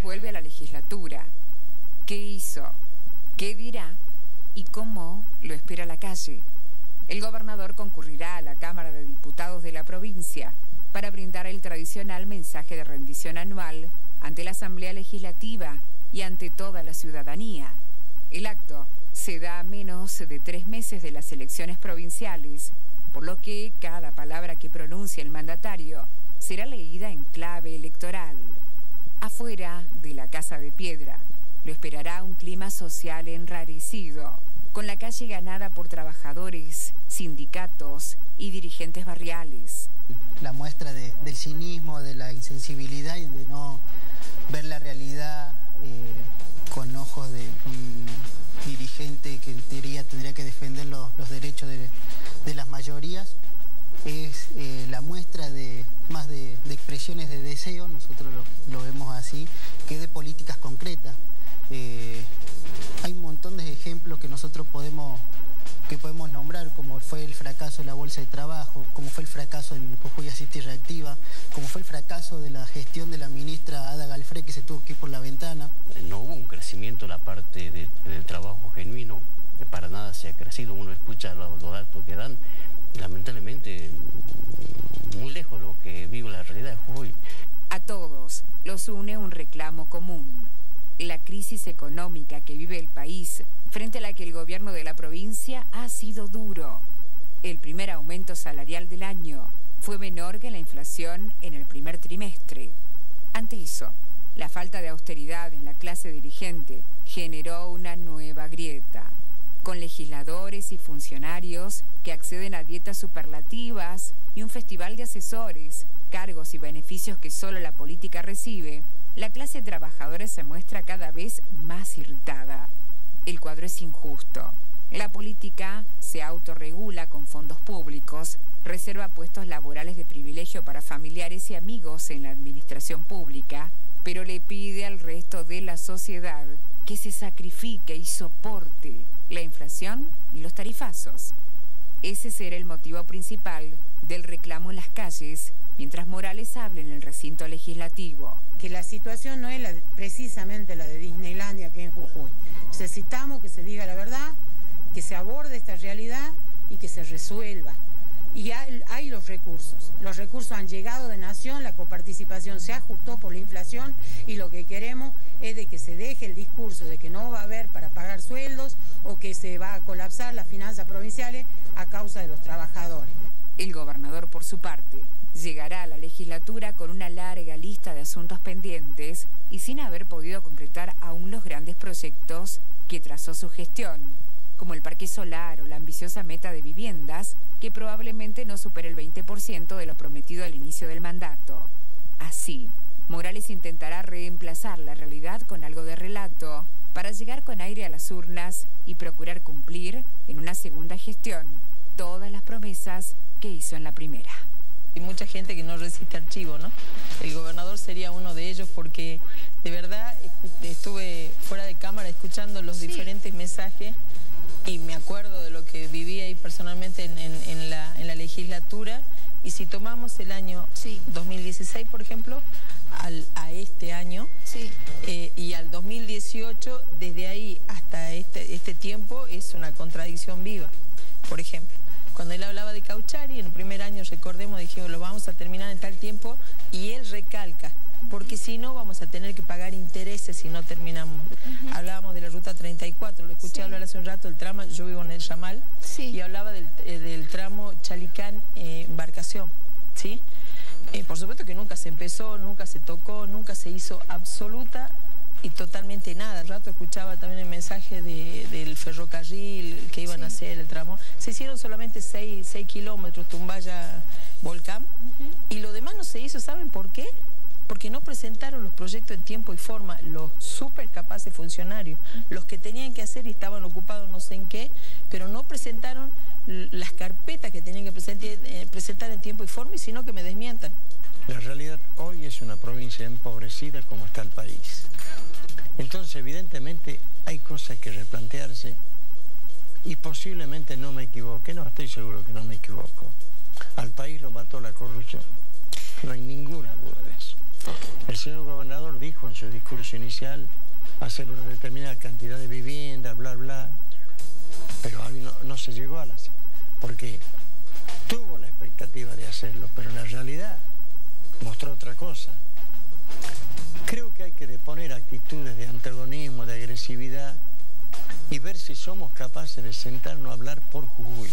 vuelve a la legislatura. ¿Qué hizo? ¿Qué dirá? ¿Y cómo lo espera la calle? El gobernador concurrirá a la Cámara de Diputados de la provincia para brindar el tradicional mensaje de rendición anual ante la Asamblea Legislativa y ante toda la ciudadanía. El acto se da a menos de 3 meses de las elecciones provinciales, por lo que cada palabra que pronuncie el mandatario será leída en clave electoral. Afuera de la Casa de Piedra lo esperará un clima social enrarecido, con la calle ganada por trabajadores, sindicatos y dirigentes barriales. La muestra del cinismo, de la insensibilidad y de no ver la realidad con ojos de un dirigente que en teoría tendría que defender los derechos de las mayorías, es la muestra más de expresiones de deseo, nosotros lo vemos así, que de políticas concretas. Hay un montón de ejemplos que nosotros podemos nombrar, como fue el fracaso de la bolsa de trabajo, como fue el fracaso del Jujuy Asiste y Reactiva, como fue el fracaso de la gestión de la ministra Ada Galfré, que se tuvo que ir por la ventana. No hubo un crecimiento en la parte del trabajo genuino, que para nada se ha crecido. Uno escucha los datos que dan, lamentablemente muy lejos de lo que vive la realidad de Jujuy. A todos los une un reclamo común: la crisis económica que vive el país, frente a la que el gobierno de la provincia ha sido duro. El primer aumento salarial del año fue menor que la inflación en el primer trimestre. Ante eso, la falta de austeridad en la clase dirigente generó una nueva grieta, con legisladores y funcionarios que acceden a dietas superlativas y un festival de asesores, cargos y beneficios que solo la política recibe. La clase trabajadora se muestra cada vez más irritada. El cuadro es injusto. La política se autorregula con fondos públicos, reserva puestos laborales de privilegio para familiares y amigos en la administración pública, pero le pide al resto de la sociedad que se sacrifique y soporte la inflación y los tarifazos. Ese será el motivo principal del reclamo en las calles, mientras Morales habla en el recinto legislativo. Que la situación no es precisamente la de Disneylandia que en Jujuy. Necesitamos que se diga la verdad, que se aborde esta realidad y que se resuelva. Y hay los recursos han llegado de nación, la coparticipación se ajustó por la inflación y lo que queremos es de que se deje el discurso de que no va a haber para pagar sueldos o que se va a colapsar las finanzas provinciales a causa de los trabajadores. El gobernador, por su parte, llegará a la legislatura con una larga lista de asuntos pendientes y sin haber podido concretar aún los grandes proyectos que trazó su gestión, como el parque solar o la ambiciosa meta de viviendas, que probablemente no supere el 20% de lo prometido al inicio del mandato. Así, Morales intentará reemplazar la realidad con algo de relato para llegar con aire a las urnas y procurar cumplir, en una segunda gestión, todas las promesas que hizo en la primera. Hay mucha gente que no resiste archivo, ¿no? El gobernador sería uno de ellos porque de verdad estuve fuera de cámara escuchando los diferentes mensajes y me acuerdo de lo que viví ahí personalmente en la legislatura. Y si tomamos el año 2016, por ejemplo, a este año y al 2018, desde ahí hasta este tiempo es una contradicción viva. Por ejemplo, cuando él hablaba de Cauchari, en el primer año, recordemos, dijimos, lo vamos a terminar en tal tiempo, y él recalca, porque si no vamos a tener que pagar intereses si no terminamos. Hablábamos de la ruta 34, lo escuché hablar hace un rato del tramo, yo vivo en el Yamal, y hablaba del tramo Chalicán-Embarcación, ¿sí? Por supuesto que nunca se empezó, nunca se tocó, nunca se hizo absoluta y totalmente nada. Al rato escuchaba también el mensaje del ferrocarril que iban a hacer el tramo. Se hicieron solamente 6 kilómetros, Tumbaya-Volcán, y lo demás no se hizo. ¿Saben por qué? Porque no presentaron los proyectos en tiempo y forma, los súper capaces funcionarios, los que tenían que hacer y estaban ocupados no sé en qué, pero no presentaron las carpetas que tenían que presentar en tiempo y forma, y sino que me desmientan. La realidad hoy es una provincia empobrecida como está el país. Entonces, evidentemente, hay cosas que replantearse y posiblemente no me equivoque. No, estoy seguro que no me equivoco. Al país lo mató la corrupción. No hay ninguna duda de eso. El El señor gobernador dijo en su discurso inicial hacer una determinada cantidad de viviendas, bla, bla, pero ahí no se llegó a las... porque tuvo la expectativa de hacerlo, pero la realidad mostró otra cosa. Creo que hay que deponer actitudes de antagonismo, de agresividad y ver si somos capaces de sentarnos a hablar por Jujuy.